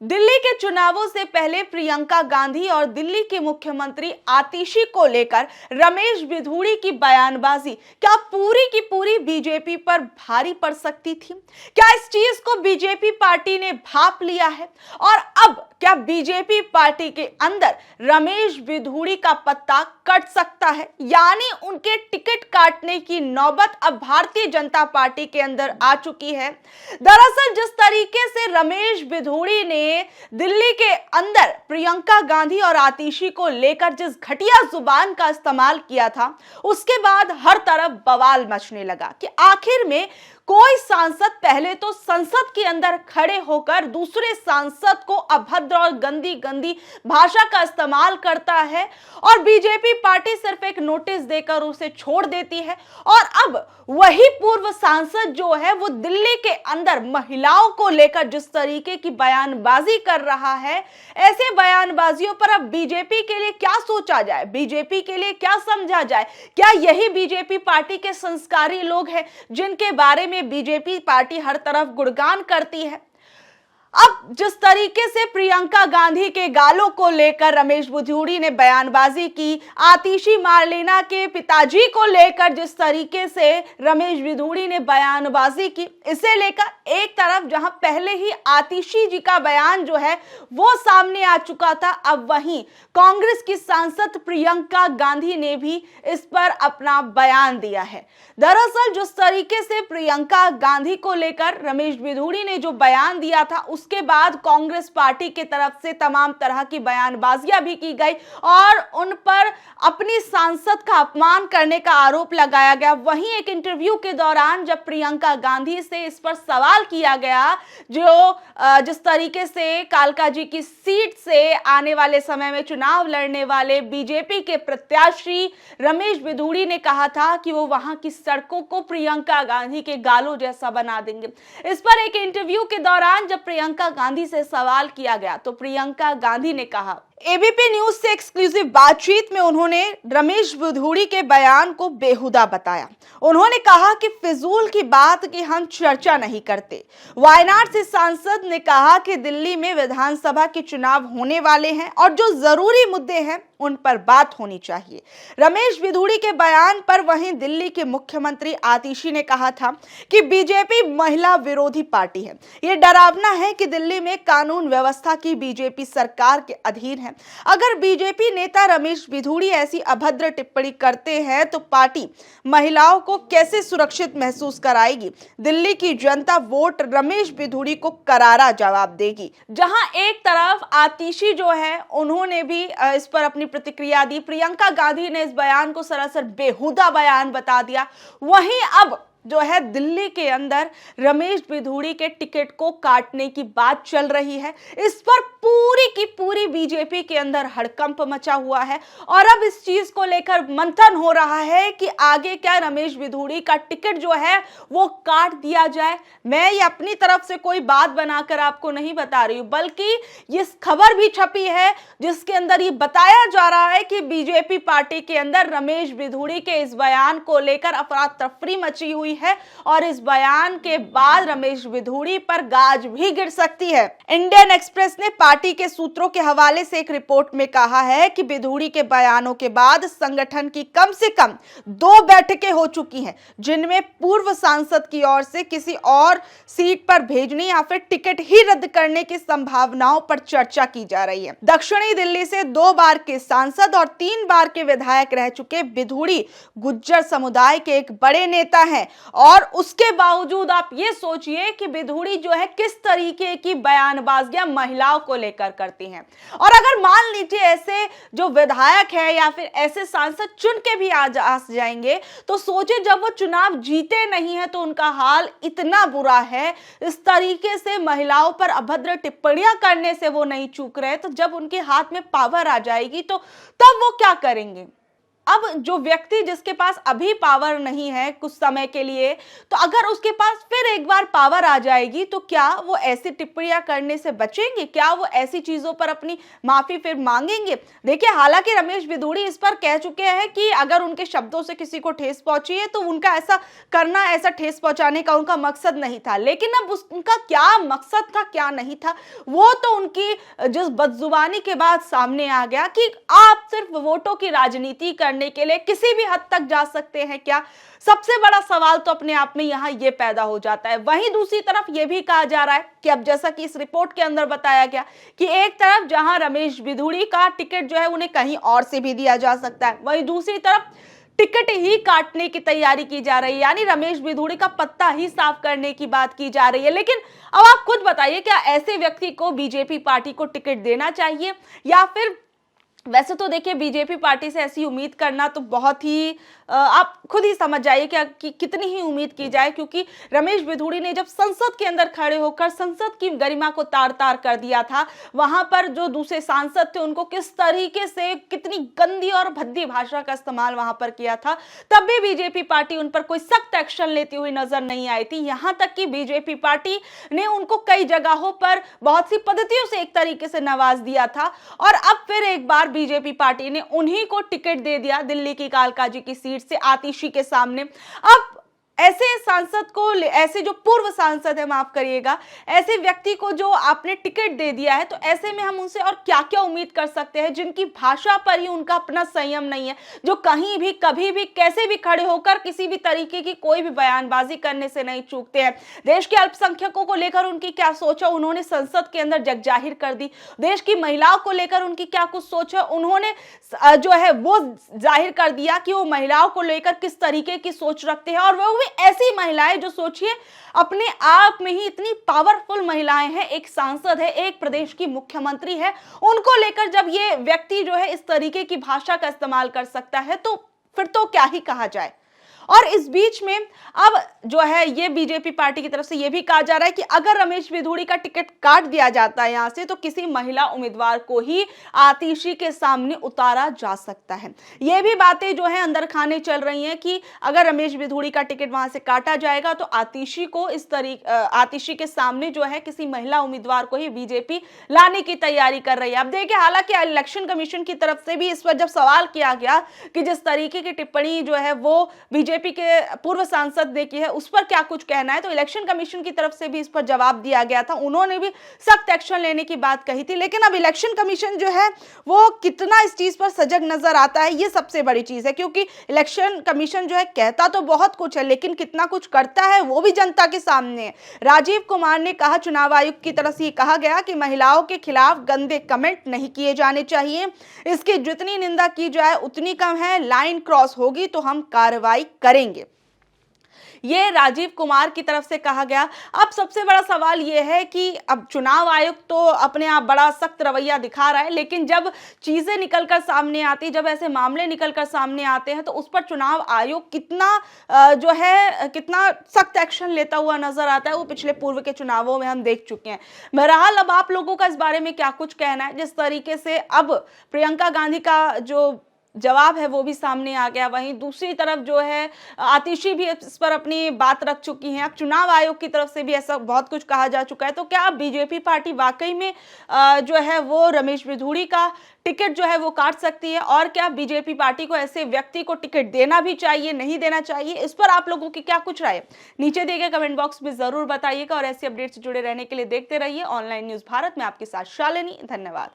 दिल्ली के चुनावों से पहले प्रियंका गांधी और दिल्ली के मुख्यमंत्री आतिशी को लेकर रमेश बिधूड़ी की बयानबाजी क्या पूरी की पूरी बीजेपी पर भारी पड़ सकती थी? क्या इस चीज को बीजेपी पार्टी ने भांप लिया है और अब क्या बीजेपी पार्टी के अंदर रमेश बिधूड़ी का पत्ता कट सकता है, यानी उनके टिकट काटने की नौबत अब भारतीय जनता पार्टी के अंदर आ चुकी है। दरअसल जिस तरीके से रमेश बिधूड़ी ने दिल्ली के अंदर प्रियंका गांधी और आतिशी को लेकर जिस घटिया जुबान का इस्तेमाल किया था, उसके बाद हर तरफ बवाल मचने लगा कि आखिर में कोई सांसद पहले तो संसद के अंदर खड़े होकर दूसरे सांसद को अभद्र और गंदी गंदी भाषा का इस्तेमाल करता है और बीजेपी पार्टी सिर्फ एक नोटिस देकर उसे छोड़ देती है। और अब वही पूर्व सांसद जो है वो दिल्ली के अंदर महिलाओं को लेकर जिस तरीके की बयानबाजी कर रहा है, ऐसे बयानबाजियों पर अब बीजेपी के लिए क्या सोचा जाए, बीजेपी के लिए क्या समझा जाए? क्या यही बीजेपी पार्टी के संस्कारी लोग हैं जिनके बारे में बीजेपी पार्टी हर तरफ गुणगान करती है? अब जिस तरीके से प्रियंका गांधी के गालों को लेकर रमेश बिधूड़ी ने बयानबाजी की, आतिशी मार्लेना के पिताजी को लेकर जिस तरीके से रमेश बिधूड़ी ने बयानबाजी की, इसे लेकर एक तरफ जहां पहले ही आतिशी जी का बयान जो है वो सामने आ चुका था, अब वहीं कांग्रेस की सांसद प्रियंका गांधी ने भी इस पर अपना बयान दिया है। दरअसल जिस तरीके से प्रियंका गांधी को लेकर रमेश बिधूड़ी ने जो बयान दिया था, उसके बाद कांग्रेस पार्टी की तरफ से तमाम तरह की बयानबाजियां भी की गई और उन पर अपनी सांसद का अपमान करने का आरोप लगाया गया। वहीं एक इंटरव्यू के दौरान जब प्रियंका गांधी से इस पर सवाल किया गया, जो जिस तरीके से कालका जी की सीट से आने वाले समय में चुनाव लड़ने वाले बीजेपी के प्रत्याशी रमेश बिधूड़ी ने कहा था कि वो वहां की सड़कों को प्रियंका गांधी के गालों जैसा बना देंगे। इस पर एक इंटरव्यू के दौरान जब प्रियंका गांधी से सवाल किया गया तो प्रियंका गांधी ने कहा, एबीपी न्यूज से एक्सक्लूसिव बातचीत में उन्होंने रमेश बिधूड़ी के बयान को बेहुदा बताया। उन्होंने कहा कि फिजूल की बात की हम चर्चा नहीं करते। वायनाड से सांसद ने कहा कि दिल्ली में विधानसभा के चुनाव होने वाले हैं और जो जरूरी मुद्दे हैं उन पर बात होनी चाहिए। रमेश बिधूड़ी के बयान पर वहीं दिल्ली के मुख्यमंत्री आतिशी ने कहा था कि बीजेपी महिला विरोधी पार्टी है। ये डरावना है कि दिल्ली में कानून व्यवस्था की बीजेपी सरकार के अधीन है। अगर बीजेपी नेता रमेश बिधूड़ी ऐसी अभद्र टिप्पणी करते हैं तो पार्टी महिलाओं को कैसे सुरक्षित महसूस कराएगी? दिल्ली की जनता वोट रमेश बिधूड़ी को करारा जवाब देगी। जहां एक तरफ आतिशी जो है उन्होंने भी इस पर अपनी प्रतिक्रिया दी, प्रियंका गांधी ने इस बयान को सरासर बेहुदा बयान बता दिया। वहीं अब जो है दिल्ली के अंदर रमेश बिधूड़ी के टिकट को काटने की बात चल रही है। इस पर पूरी की पूरी बीजेपी के अंदर हड़कंप मचा हुआ है और अब इस चीज को लेकर मंथन हो रहा है कि आगे क्या रमेश बिधूड़ी का टिकट जो है वो काट दिया जाए। मैं ये अपनी तरफ से कोई बात बनाकर आपको नहीं बता रही हूं, बल्कि ये खबर भी छपी है जिसके अंदर ये बताया जा रहा है कि बीजेपी पार्टी के अंदर रमेश बिधूड़ी के इस बयान को लेकर अफरा तफरी मची हुई है और इस बयान के बाद रमेश बिधूड़ी पर गाज भी गिर सकती है। इंडियन एक्सप्रेस ने पार्टी के सूत्रों के हवाले से एक रिपोर्ट में कहा है कि बिधूड़ी के बयानों के बाद संगठन की कम से कम 2 बैठकें हो चुकी हैं, जिनमें पूर्व सांसद की ओर से किसी और सीट पर भेजने या फिर टिकट ही रद्द करने की संभावनाओं पर चर्चा की जा रही है। दक्षिणी दिल्ली से 2 बार के सांसद और 3 बार के विधायक रह चुके बिधूड़ी गुज्जर समुदाय के एक बड़े नेता हैं और उसके बावजूद आप ये सोचिए कि बिधूड़ी जो है किस तरीके की बयानबाजियां महिलाओं को लेकर करती हैं। और अगर मान लीजिए ऐसे जो विधायक है या फिर ऐसे सांसद चुन के भी आ जाएंगे तो सोचे जब वो चुनाव जीते नहीं है तो उनका हाल इतना बुरा है। इस तरीके से महिलाओं पर अभद्र टिप्पणियां करने से वो नहीं चूक रहे, तो जब उनके हाथ में पावर आ जाएगी तो तब वो क्या करेंगे? अब जो व्यक्ति जिसके पास अभी पावर नहीं है कुछ समय के लिए, तो अगर उसके पास फिर एक बार पावर आ जाएगी तो क्या वो ऐसी टिप्पणियां करने से बचेंगे? क्या वो ऐसी चीजों पर अपनी माफी फिर मांगेंगे? देखिए, हालांकि रमेश बिधूड़ी इस पर कह चुके हैं कि अगर उनके शब्दों से किसी को ठेस पहुंची है तो उनका ऐसा करना, ऐसा ठेस पहुंचाने का उनका मकसद नहीं था। लेकिन अब उनका क्या मकसद था, क्या नहीं था, वो तो उनकी जिस बदजुबानी के बाद सामने आ गया कि आप सिर्फ वोटों की राजनीति करने के लिए किसी भी हद तक जा सकते हैं क्या? सबसे बड़ा सवाल तो अपने आप में यहां यह पैदा हो जाता है। वहीं दूसरी तरफ यह भी कहा जा रहा है कि अब जैसा कि इस रिपोर्ट के अंदर बताया गया कि एक तरफ जहां रमेश बिधूड़ी का टिकट जो है उन्हें कहीं और से भी दिया जा सकता है, वहीं दूसरी तरफ टिकट ही काटने की तैयारी की जा रही है, यानी रमेश बिधूड़ी का पत्ता ही साफ करने की बात की जा रही है। लेकिन अब आप खुद बताइए, क्या ऐसे व्यक्ति को बीजेपी पार्टी को टिकट देना चाहिए? या फिर वैसे तो देखिए, बीजेपी पार्टी से ऐसी उम्मीद करना तो बहुत ही आप खुद ही समझ जाइए कि कितनी ही उम्मीद की जाए, क्योंकि रमेश बिधूड़ी ने जब संसद के अंदर खड़े होकर संसद की गरिमा को तार तार कर दिया था, वहां पर जो दूसरे सांसद थे उनको किस तरीके से, कितनी गंदी और भद्दी भाषा का इस्तेमाल वहां पर किया था, तब भी बीजेपी पार्टी उन पर कोई सख्त एक्शन लेती हुई नजर नहीं आई थी। यहां तक कि बीजेपी पार्टी ने उनको कई जगहों पर बहुत सी पद्धतियों से एक तरीके से नवाज दिया था, और अब फिर एक बार बीजेपी पार्टी ने उन्हीं को टिकट दे दिया दिल्ली की कालकाजी की सीट से आतिशी के सामने। अब ऐसे सांसद को, ऐसे जो पूर्व सांसद है, माफ करिएगा, ऐसे व्यक्ति को जो आपने टिकट दे दिया है, तो ऐसे में हम उनसे और क्या क्या उम्मीद कर सकते हैं, जिनकी भाषा पर ही उनका अपना संयम नहीं है, जो कहीं भी कभी भी कैसे भी खड़े होकर किसी भी तरीके की कोई भी बयानबाजी करने से नहीं चूकते हैं। देश के अल्पसंख्यकों को लेकर उनकी क्या सोच है, उन्होंने संसद के अंदर जगजाहिर कर दी। देश की महिलाओं को लेकर उनकी क्या कुछ सोच है, उन्होंने जो है वो जाहिर कर दिया कि वो महिलाओं को लेकर किस तरीके की सोच रखते हैं। और वो भी ऐसी महिलाएं जो, सोचिए, अपने आप में ही इतनी पावरफुल महिलाएं हैं, एक सांसद है, एक प्रदेश की मुख्यमंत्री है, उनको लेकर जब ये व्यक्ति जो है इस तरीके की भाषा का इस्तेमाल कर सकता है, तो फिर तो क्या ही कहा जाए। और इस बीच में अब जो है ये बीजेपी पार्टी की तरफ से ये भी कहा जा रहा है कि अगर रमेश बिधूड़ी का टिकट काट दिया जाता है यहां से, तो किसी महिला उम्मीदवार को ही आतिशी के सामने उतारा जा सकता है। ये भी बातें जो है अंदर खाने चल रही हैं कि अगर रमेश बिधूड़ी का टिकट वहां से काटा जाएगा तो आतिशी को आतिशी के सामने जो है किसी महिला उम्मीदवार को ही बीजेपी लाने की तैयारी कर रही है। अब देखिए, हालांकि इलेक्शन कमीशन की तरफ से भी इस पर जब सवाल किया गया कि जिस तरीके की टिप्पणी जो है वो बीजेपी के पूर्व सांसद ने की है, उस पर क्या कुछ कहना है, तो इलेक्शन कमीशन की तरफ से भी इस पर जवाब दिया गया था। उन्होंने भी सख्त एक्शन लेने की बात कही थी। लेकिन अब इलेक्शन कमीशन जो है वो कितना इस चीज पर सजग नजर आता है, ये सबसे बड़ी चीज है, क्योंकि इलेक्शन कमीशन जो है कहता तो बहुत कुछ है, लेकिन कितना कुछ करता है वो भी जनता के सामने है। राजीव कुमार ने कहा, चुनाव आयोग की तरफ से कहा गया कि महिलाओं के खिलाफ गंदे कमेंट नहीं किए जाने चाहिए, इसकी जितनी निंदा की जाए उतनी कम है, लाइन क्रॉस होगी तो हम कार्रवाई करेंगे। ये राजीव कुमार की तरफ से कहा गया। अब सबसे बड़ा सवाल ये है कि अब चुनाव आयोग तो अपने आप बड़ा सख्त रवैया दिखा रहा है, लेकिन जब चीजें निकलकर सामने आती, जब ऐसे मामले निकलकर सामने आते हैं, तो उस पर चुनाव आयोग कितना जो है कितना सख्त एक्शन लेता हुआ नजर आता है, वो पिछले पूर्व के चुनावों में हम देख चुके हैं। बहरहाल, अब आप लोगों का इस बारे में क्या कुछ कहना है? जिस तरीके से अब प्रियंका गांधी का जो जवाब है वो भी सामने आ गया, वहीं दूसरी तरफ जो है आतिशी भी इस पर अपनी बात रख चुकी हैं। अब चुनाव आयोग की तरफ से भी ऐसा बहुत कुछ कहा जा चुका है। तो क्या बीजेपी पार्टी वाकई में जो है वो रमेश बिधूड़ी का टिकट जो है वो काट सकती है? और क्या बीजेपी पार्टी को ऐसे व्यक्ति को टिकट देना भी चाहिए, नहीं देना चाहिए? इस पर आप लोगों की क्या कुछ राय है, नीचे दिए गए कमेंट बॉक्स में जरूर बताइएगा। और ऐसी अपडेट से जुड़े रहने के लिए देखते रहिए ऑनलाइन न्यूज भारत में आपके साथ शालिनी। धन्यवाद।